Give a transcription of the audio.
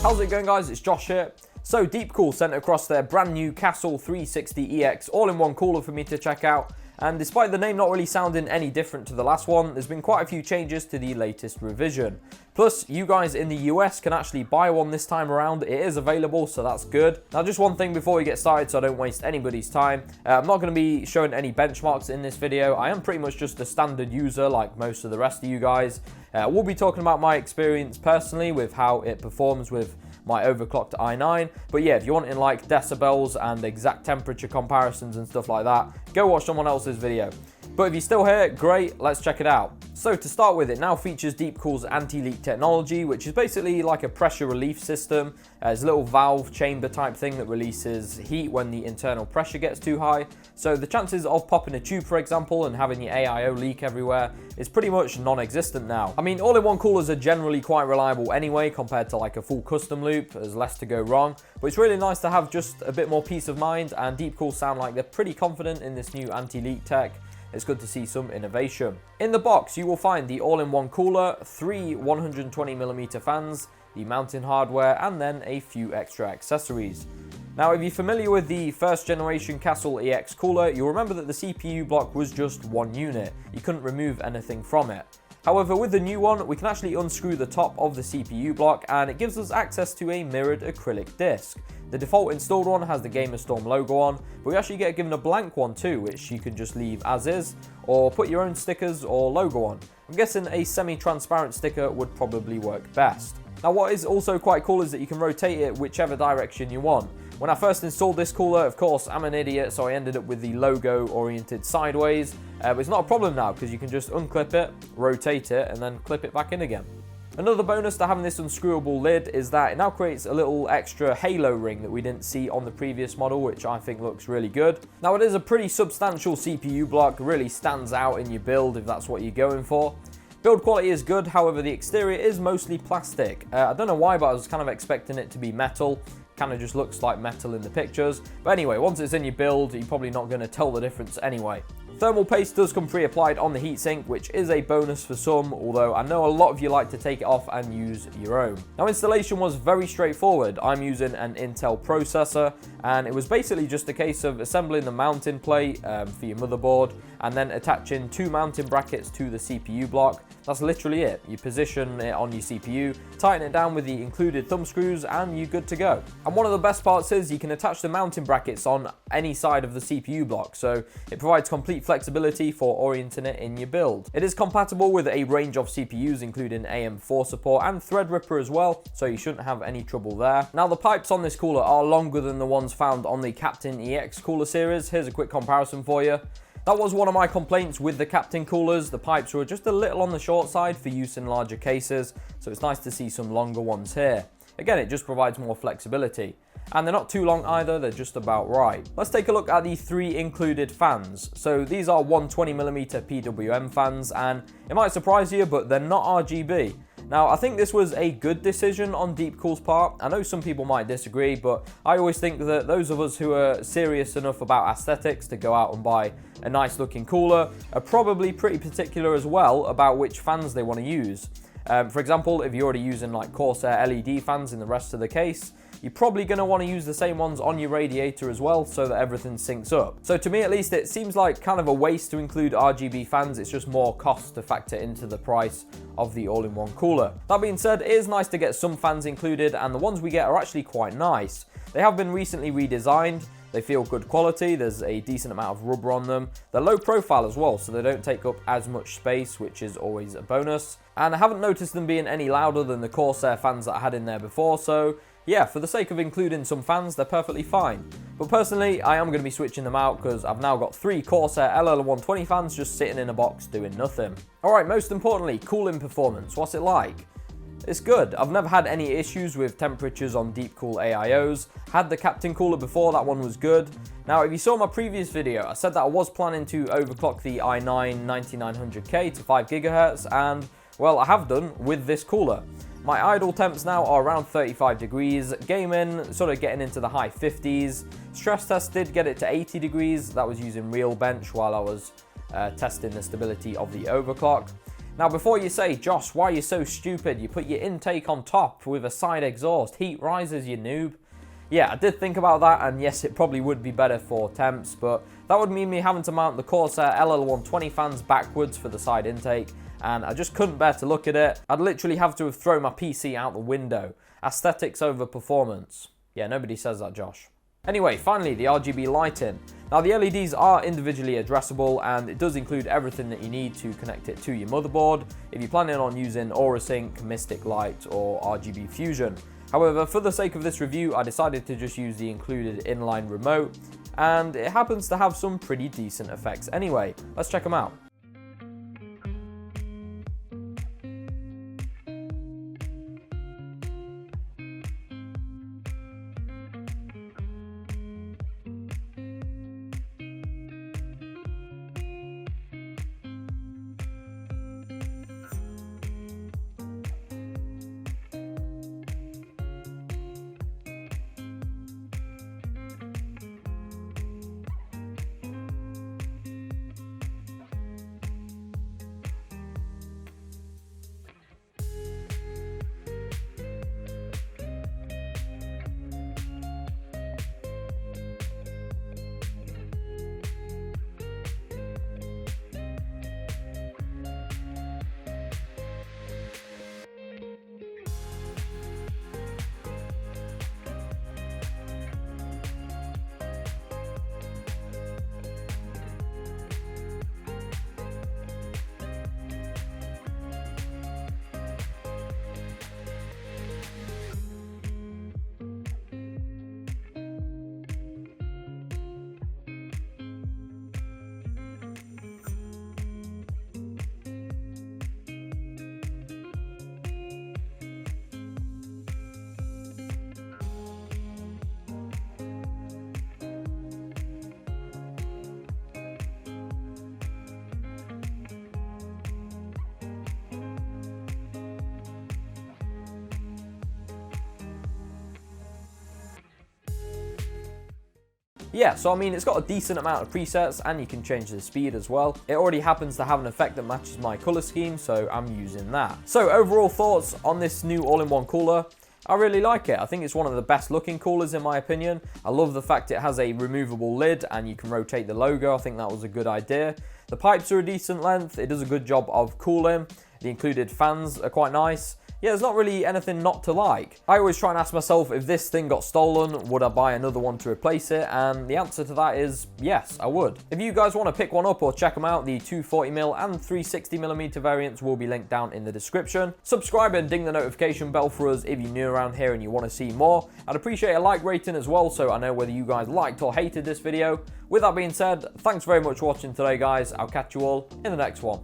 How's it going, guys? It's Josh here. So DeepCool sent across their brand new Castle 360EX all-in-one cooler for me to check out, and despite the name not really sounding any different to the last one, there's been quite a few changes to the latest revision. Plus, you guys in the US can actually buy one this time around. It is available, so that's good. Now, just one thing before we get started so I don't waste anybody's time. I'm not going to be showing any benchmarks in this video. I am pretty much just a standard user like most of the rest of you guys. We'll be talking about my experience personally with how it performs with my overclocked i9, but yeah, if you're wanting like decibels and exact temperature comparisons and stuff like that, go watch someone else's video. But if you're still here, great, let's check it out. So to start with, it now features DeepCool's anti-leak technology, which is basically like a pressure relief system. It's a little valve chamber type thing that releases heat when the internal pressure gets too high. So the chances of popping a tube, for example, and having your AIO leak everywhere is pretty much non-existent now. I mean, all-in-one coolers are generally quite reliable anyway compared to like a full custom loop. There's less to go wrong, but it's really nice to have just a bit more peace of mind, and DeepCool sound like they're pretty confident in this new anti-leak tech. It's good to see some innovation. In the box, you will find the all-in-one cooler, 3 120mm fans, the mounting hardware, and then a few extra accessories. Now, if you're familiar with the first generation Castle EX cooler, you'll remember that the CPU block was just one unit. You couldn't remove anything from it. However, with the new one, we can actually unscrew the top of the CPU block, and it gives us access to a mirrored acrylic disc. The default installed one has the Gamerstorm logo on, but we actually get given a blank one too, which you can just leave as is, or put your own stickers or logo on. I'm guessing a semi-transparent sticker would probably work best. Now, what is also quite cool is that you can rotate it whichever direction you want. When I first installed this cooler, of course, I'm an idiot, so I ended up with the logo oriented sideways. But it's not a problem now because you can just unclip it, rotate it, and then clip it back in again. Another bonus to having this unscrewable lid is that it now creates a little extra halo ring that we didn't see on the previous model, which I think looks really good. Now, it is a pretty substantial CPU block, really stands out in your build if that's what you're going for. Build quality is good, however the exterior is mostly plastic. I don't know why, but I was kind of expecting it to be metal. Kind of just looks like metal in the pictures. But anyway, once it's in your build, you're probably not going to tell the difference anyway. Thermal paste does come pre-applied on the heatsink, which is a bonus for some, although I know a lot of you like to take it off and use your own. Now, installation was very straightforward. I'm using an Intel processor, and it was basically just a case of assembling the mounting plate for your motherboard, and then attaching 2 mounting brackets to the CPU block. That's literally it. You position it on your CPU, tighten it down with the included thumb screws, and you're good to go. And one of the best parts is you can attach the mounting brackets on any side of the CPU block, so it provides complete flexibility for orienting it in your build. It is compatible with a range of CPUs, including AM4 support and Threadripper as well, so you shouldn't have any trouble there. Now, the pipes on this cooler are longer than the ones found on the Captain EX cooler series. Here's a quick comparison for you. That was one of my complaints with the Captain coolers. The pipes were just a little on the short side for use in larger cases, so it's nice to see some longer ones here. Again, it just provides more flexibility. And they're not too long either, they're just about right. Let's take a look at the 3 included fans. So these are 120mm PWM fans, and it might surprise you, but they're not RGB. Now, I think this was a good decision on DeepCool's part. I know some people might disagree, but I always think that those of us who are serious enough about aesthetics to go out and buy a nice looking cooler are probably pretty particular as well about which fans they want to use. For example, if you're already using like Corsair LED fans in the rest of the case, you're probably going to want to use the same ones on your radiator as well so that everything syncs up. So to me at least, it seems like kind of a waste to include RGB fans. It's just more cost to factor into the price of the all-in-one cooler. That being said, it is nice to get some fans included, and the ones we get are actually quite nice. They have been recently redesigned. They feel good quality, there's a decent amount of rubber on them. They're low profile as well, so they don't take up as much space, which is always a bonus. And I haven't noticed them being any louder than the Corsair fans that I had in there before, so yeah, for the sake of including some fans, they're perfectly fine. But personally, I am going to be switching them out because I've now got 3 Corsair LL120 fans just sitting in a box doing nothing. Alright, most importantly, cooling performance. What's it like? It's good. I've never had any issues with temperatures on DeepCool AIOs. Had the Captain cooler before, that one was good. Now, if you saw my previous video, I said that I was planning to overclock the i9 9900K to 5 GHz, and well, I have done with this cooler. My idle temps now are around 35 degrees, gaming sort of getting into the high 50s. Stress test did get it to 80 degrees, that was using real bench while I was testing the stability of the overclock. Now before you say, Josh, why are you so stupid? You put your intake on top with a side exhaust. Heat rises, you noob. Yeah, I did think about that, and yes, it probably would be better for temps, but that would mean me having to mount the Corsair LL120 fans backwards for the side intake, and I just couldn't bear to look at it. I'd literally have to have thrown my PC out the window. Aesthetics over performance. Yeah, nobody says that, Josh. Anyway, finally, the RGB lighting. Now, the LEDs are individually addressable, and it does include everything that you need to connect it to your motherboard if you're planning on using AuraSync, Mystic Light, or RGB Fusion. However, for the sake of this review, I decided to just use the included inline remote, and it happens to have some pretty decent effects anyway. Let's check them out. Yeah, so I mean, it's got a decent amount of presets, and you can change the speed as well. It already happens to have an effect that matches my color scheme, so I'm using that. So overall thoughts on this new all-in-one cooler. I really like it. I think it's one of the best looking coolers in my opinion. I love the fact it has a removable lid and you can rotate the logo. I think that was a good idea. The pipes are a decent length. It does a good job of cooling. The included fans are quite nice. Yeah, there's not really anything not to like. I always try and ask myself, if this thing got stolen, would I buy another one to replace it? And the answer to that is yes, I would. If you guys want to pick one up or check them out, the 240mm and 360mm variants will be linked down in the description. Subscribe and ding the notification bell for us if you're new around here and you want to see more. I'd appreciate a like rating as well, so I know whether you guys liked or hated this video. With that being said, thanks very much for watching today, guys. I'll catch you all in the next one.